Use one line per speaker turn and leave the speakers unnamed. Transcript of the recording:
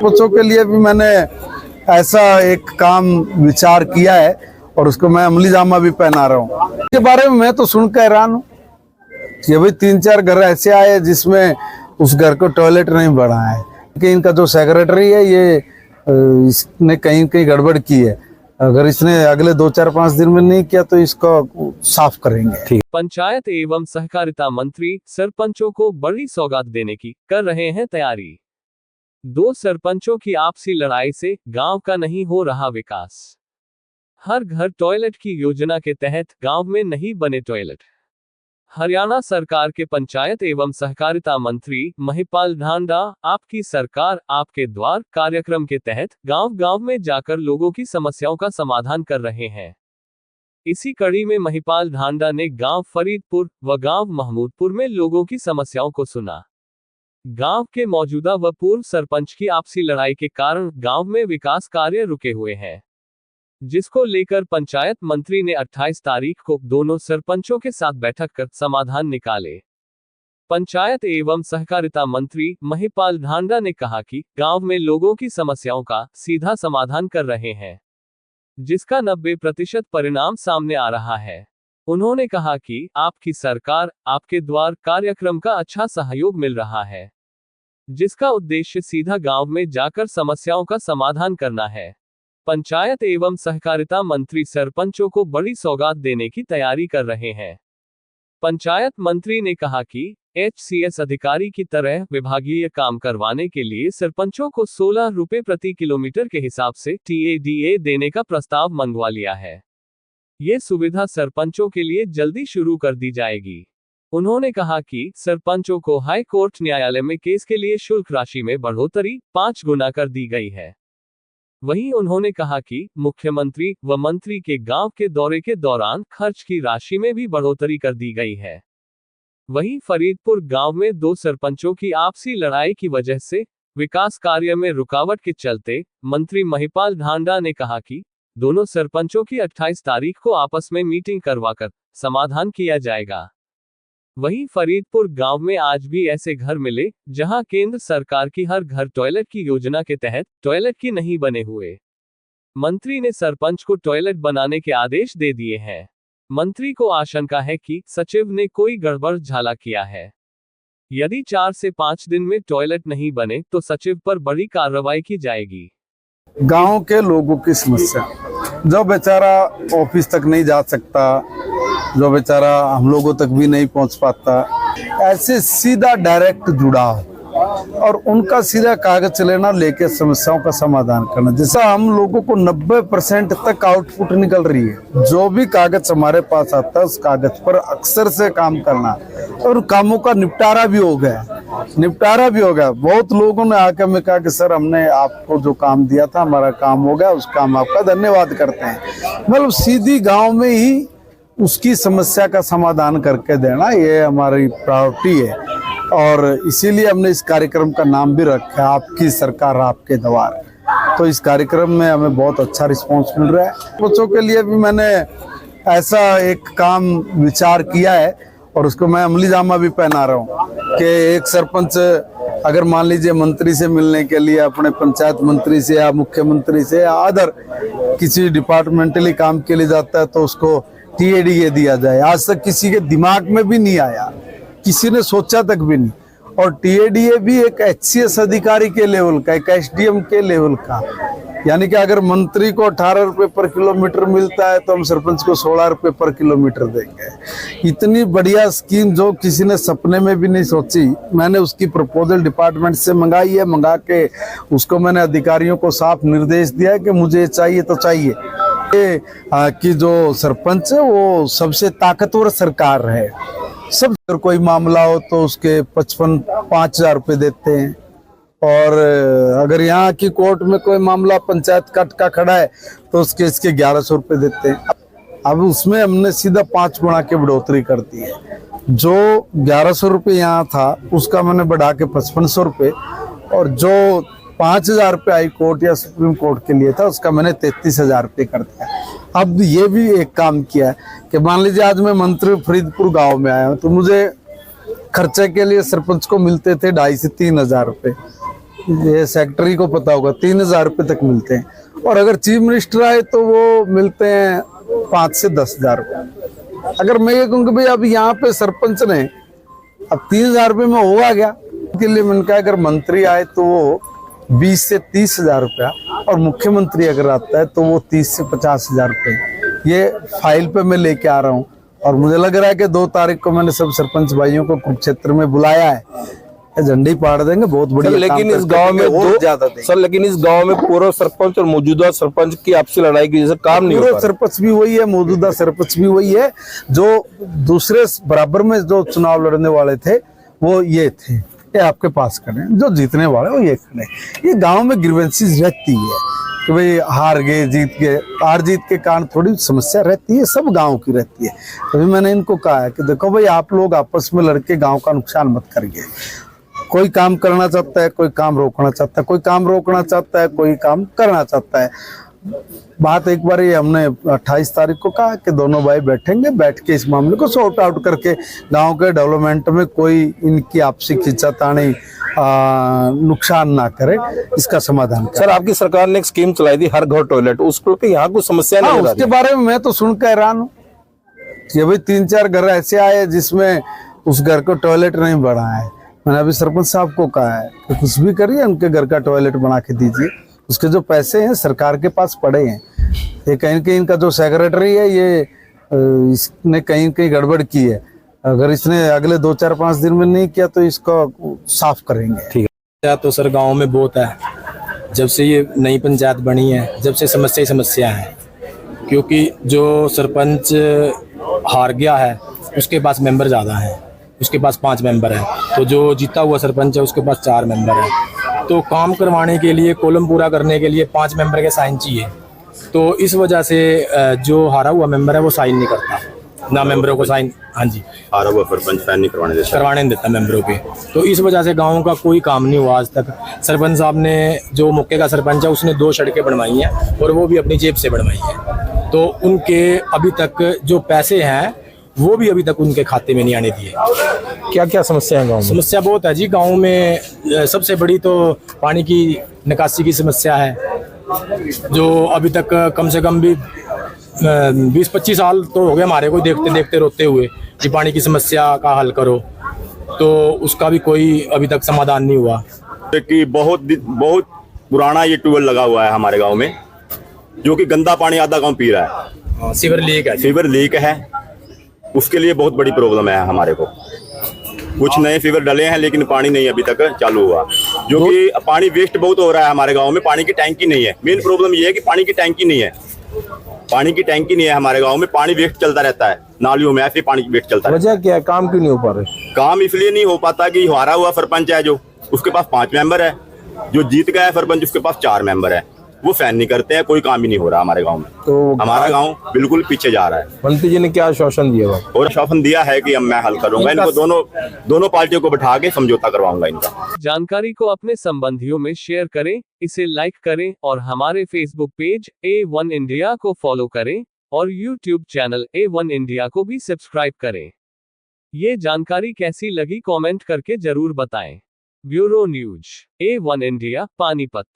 बच्चों के लिए भी मैंने ऐसा एक काम विचार किया है और उसको मैं अमली जामा भी पहना रहा हूँ। इसके बारे में मैं तो सुनकर हैरान हूँ कि भाई 3-4 घर ऐसे आए जिसमें उस घर को टॉयलेट नहीं बना है कि इनका जो सेक्रेटरी है ये इसने कहीं कहीं गड़बड़ की है। अगर इसने अगले 2-4-5 दिन में नहीं किया तो इसको साफ करेंगे। ठीक।
पंचायत एवं सहकारिता मंत्री सरपंचों को बड़ी सौगात देने की कर रहे हैं तैयारी। 2 सरपंचों की आपसी लड़ाई से गांव का नहीं हो रहा विकास। हर घर टॉयलेट की योजना के तहत गांव में नहीं बने टॉयलेट। हरियाणा सरकार के पंचायत एवं सहकारिता मंत्री महिपाल ढांडा आपकी सरकार आपके द्वार कार्यक्रम के तहत गांव-गांव में जाकर लोगों की समस्याओं का समाधान कर रहे हैं। इसी कड़ी में महिपाल ढांडा ने गांव फरीदपुर व गांव महमूदपुर में लोगों की समस्याओं को सुना। गांव के मौजूदा व पूर्व सरपंच की आपसी लड़ाई के कारण गांव में विकास कार्य रुके हुए हैं, जिसको लेकर पंचायत मंत्री ने 28 तारीख को दोनों सरपंचों के साथ बैठक कर समाधान निकाले। पंचायत एवं सहकारिता मंत्री महिपाल ढांडा ने कहा कि गांव में लोगों की समस्याओं का सीधा समाधान कर रहे हैं, जिसका 90% परिणाम सामने आ रहा है। उन्होंने कहा कि आपकी सरकार आपके द्वार कार्यक्रम का अच्छा सहयोग मिल रहा है, जिसका उद्देश्य सीधा गांव में जाकर समस्याओं का समाधान करना है। पंचायत एवं सहकारिता मंत्री सरपंचों को बड़ी सौगात देने की तैयारी कर रहे हैं। पंचायत मंत्री ने कहा कि HCS अधिकारी की तरह विभागीय काम करवाने के लिए सरपंचों को 16 रुपए प्रति किलोमीटर के हिसाब से TADA देने का प्रस्ताव मंगवा लिया है। ये सुविधा सरपंचों के लिए जल्दी शुरू कर दी जाएगी। उन्होंने कहा कि सरपंचों को हाई कोर्ट न्यायालय में केस के लिए शुल्क राशि में बढ़ोतरी 5 गुना कर दी गई है। वहीं उन्होंने कहा कि मुख्यमंत्री व मंत्री के गांव के दौरे के दौरान खर्च की राशि में भी बढ़ोतरी कर दी गई है। वहीं फरीदपुर गांव में 2 सरपंचों की आपसी लड़ाई की वजह से विकास कार्य में रुकावट के चलते मंत्री महिपाल ढांडा ने कहा कि दोनों सरपंचों की 28 तारीख को आपस में मीटिंग करवाकर समाधान किया जाएगा। वहीं फरीदपुर गांव में आज भी ऐसे घर मिले जहां केंद्र सरकार की हर घर टॉयलेट की योजना के तहत टॉयलेट की नहीं बने हुए। मंत्री ने सरपंच को टॉयलेट बनाने के आदेश दे दिए हैं। मंत्री को आशंका है कि सचिव ने कोई गड़बड़ झाला किया है। यदि 4 से 5 दिन में टॉयलेट नहीं बने तो सचिव पर बड़ी कार्रवाई की जाएगी।
गांव के लोगों की समस्या, जो बेचारा ऑफिस तक नहीं जा सकता, जो बेचारा हम लोगों तक भी नहीं पहुंच पाता, ऐसे सीधा डायरेक्ट जुड़ाव और उनका सीधा कागज लेना लेके समस्याओं का समाधान करना, जैसा हम लोगों को 90% तक आउटपुट निकल रही है। जो भी कागज हमारे पास आता है उस कागज पर अक्सर से काम करना और कामों का निपटारा भी हो गया। बहुत लोगों ने आकर में कहा कि सर हमने आपको जो काम दिया था हमारा काम हो गया, उस काम आपका धन्यवाद करते हैं। मतलब सीधी गाँव में ही उसकी समस्या का समाधान करके देना, ये हमारी प्रायोरिटी है और इसीलिए हमने इस कार्यक्रम का नाम भी रखा है आपकी सरकार आपके द्वार। तो इस कार्यक्रम में हमें बहुत अच्छा रिस्पांस मिल रहा है। बच्चों के लिए भी मैंने ऐसा एक काम विचार किया है और उसको मैं अमली जामा भी पहना रहा हूँ कि एक सरपंच अगर मान लीजिए मंत्री से मिलने के लिए अपने पंचायत मंत्री से या मुख्यमंत्री से या अदर किसी डिपार्टमेंटली काम के लिए जाता है तो उसको TADA दिया जाए। आज तक किसी के दिमाग में भी नहीं आया, किसी ने सोचा तक भी नहीं। और TADA भी एक HCS अधिकारी के लेवल का, एक SDM के लेवल का, यानी कि अगर मंत्री को 18 रुपए पर किलोमीटर मिलता है तो हम सरपंच को 16 रुपए पर किलोमीटर देंगे। इतनी बढ़िया स्कीम जो किसी ने सपने में भी नहीं सोची, मैंने उसकी प्रपोजल डिपार्टमेंट से मंगाई है। मंगा के उसको मैंने अधिकारियों को साफ निर्देश दिया है कि मुझे चाहिए तो चाहिए कि जो सरपंच है वो सबसे ताकतवर सरकार है। सब कोई मामला हो तो उसके 55-5,000 रुपये देते हैं और अगर यहाँ की कोर्ट में कोई मामला पंचायत कट का खड़ा है तो उसके इसके 1100 रुपये देते हैं। अब उसमें हमने सीधा 5 गुना की बढ़ोतरी कर दी है। जो 1100 रुपये यहाँ था उसका मैंने बढ़ा के 5500 रुपये और जो 5,000 रुपये हाई कोर्ट या सुप्रीम कोर्ट के लिए था उसका मैंने 33,000 रुपये कर दिया। अब ये भी एक काम किया है कि मान लीजिए आज मैं मंत्री फरीदपुर गांव में आया हूँ तो मुझे खर्चे के लिए सरपंच को मिलते थे 2,500 से 3,000 रुपये। ये सेक्रेटरी को पता होगा 3,000 रुपये तक मिलते हैं, और अगर चीफ मिनिस्टर आए तो वो मिलते हैं 5 से 10,000 रुपये। अगर मैं ये कहूँ कि भाई अब यहाँ पे सरपंच ने अब 3,000 रुपये में होगा क्या, के लिए मैंने कहा अगर मंत्री आए तो वो 20 से 30,000 रुपया, और मुख्यमंत्री अगर आता है तो वो 30 से 50,000 रुपये। ये फाइल पे मैं लेके आ रहा हूँ, और मुझे लग रहा है कि 2 तारीख को मैंने सब सरपंच भाइयों को कुरुक्षेत्र में बुलाया है, झंडी पाड़ देंगे बहुत बढ़िया।
लेकिन इस गांव में लेकिन इस गांव में पूर्व सरपंच और मौजूदा सरपंच की आपसी लड़ाई की जैसे काम नहीं हो
पूर्व सरपंच भी वही है, मौजूदा सरपंच भी वही है, जो दूसरे बराबर में जो चुनाव लड़ने वाले थे वो ये थे, ये आपके पास खड़े, जो जीतने वाले वो ये खड़े। ये गांव में ग्रीवेंसीज रहती है कि भाई हार गए जीत गए, हार जीत के कारण थोड़ी समस्या रहती है, सब गांव की रहती है। तभी मैंने इनको कहा है कि देखो भाई आप लोग आपस में लड़के गांव का नुकसान मत करिए। कोई काम करना चाहता है, कोई काम रोकना चाहता है, कोई काम रोकना चाहता है, कोई काम करना चाहता है। बात एक बार ये हमने 28 तारीख को कहा कि दोनों भाई बैठेंगे, बैठ के इस मामले को सॉर्ट आउट करके गांव के डेवलपमेंट में कोई इनकी आपसी खींचातानी नुकसान ना करे, इसका समाधान करे।
सर आपकी सरकार ने एक स्कीम चलाई थी हर घर टॉयलेट, उसको के यहाँ कुछ समस्या नहीं है?
उसके बारे में मैं तो सुनकर हैरान हूँ कि भाई 3-4 घर ऐसे आए जिसमें उस घर को टॉयलेट नहीं बना है। मैंने अभी सरपंच साहब को कहा है कि कुछ भी करिए, उनके घर का टॉयलेट बना के दीजिए। उसके जो पैसे हैं सरकार के पास पड़े हैं। ये कहीं कहीं इनका जो सेक्रेटरी है ये इसने कहीं कहीं गड़बड़ की है, अगर इसने अगले 2-4-5 दिन में नहीं किया तो इसको साफ करेंगे।
ठीक है। तो सर गांव में बहुत है, जब से ये नई पंचायत बनी है जब से समस्या ही समस्या है, क्योंकि जो सरपंच हार गया है उसके पास मेंबर ज़्यादा है, उसके पास 5 मेंबर है, तो जो जीता हुआ सरपंच है उसके पास 4 मेंबर है। तो काम करवाने के लिए, कॉलम पूरा करने के लिए 5 मेंबर के साइन चाहिए, तो इस वजह से जो हारा हुआ मेंबर है वो साइन नहीं करता ना, मेंबरों को साइन, हाँ जी,
हारा हुआ सरपंच साइन नहीं करवाने
देता मेंबरों के। तो इस वजह से गाँव का कोई काम नहीं हुआ आज तक। सरपंच साहब ने, जो मौके का सरपंच है, उसने 2 सड़कें बनवाई हैं और वो भी अपनी जेब से बनवाई हैं, तो उनके अभी तक जो पैसे हैं वो भी अभी तक उनके खाते में नहीं आने दिए। क्या क्या समस्या है गांव में? समस्या बहुत है जी गांव में। सबसे बड़ी तो पानी की निकासी की समस्या है, जो अभी तक कम से कम भी 20-25 साल तो हो गए हमारे को देखते देखते रोते हुए कि पानी की समस्या का हल करो, तो उसका भी कोई अभी तक समाधान नहीं हुआ।
कि बहुत पुराना ये ट्यूबवेल लगा हुआ है हमारे गांव में, जो कि गंदा पानी आधा गांव पी रहा है। सीवर लीक है, उसके लिए बहुत बड़ी प्रॉब्लम है हमारे को। कुछ नए फीवर डले हैं लेकिन पानी नहीं अभी तक चालू हुआ, जो कि पानी वेस्ट बहुत हो रहा है हमारे गांव में। पानी की टैंकी नहीं है, मेन प्रॉब्लम ये है कि पानी की टैंकी नहीं है। पानी की टैंकी नहीं है हमारे गांव में, पानी वेस्ट चलता रहता है नालियों में, ऐसे पानी वेस्ट चलता है।
वजह क्या है, काम क्यों नहीं हो पा रहे?
काम इसलिए नहीं हो पाता कि हारा हुआ सरपंच है जो, उसके पास 5 मेंबर है, जो जीत गया है सरपंच उसके पास 4 मेंबर है, वो फैन नहीं करते हैं, कोई काम ही नहीं हो रहा हमारे गांव में। तो हमारा गांव बिल्कुल पीछे जा रहा है।
मंत्री जी ने क्या आश्वासन दिया?
और आश्वासन दिया है कि अब मैं हल करूंगा इनको, दोनों पार्टियों को बिठा के समझौता करवाऊंगा इनका।
जानकारी को अपने संबंधियों में शेयर करें, इसे लाइक करें और हमारे फेसबुक पेज A1 इंडिया को फॉलो करें और यूट्यूब चैनल A1 इंडिया को भी सब्सक्राइब करें। ये जानकारी कैसी लगी कमेंट करके जरूर बताएं। Bureau news A1 India, Panipat.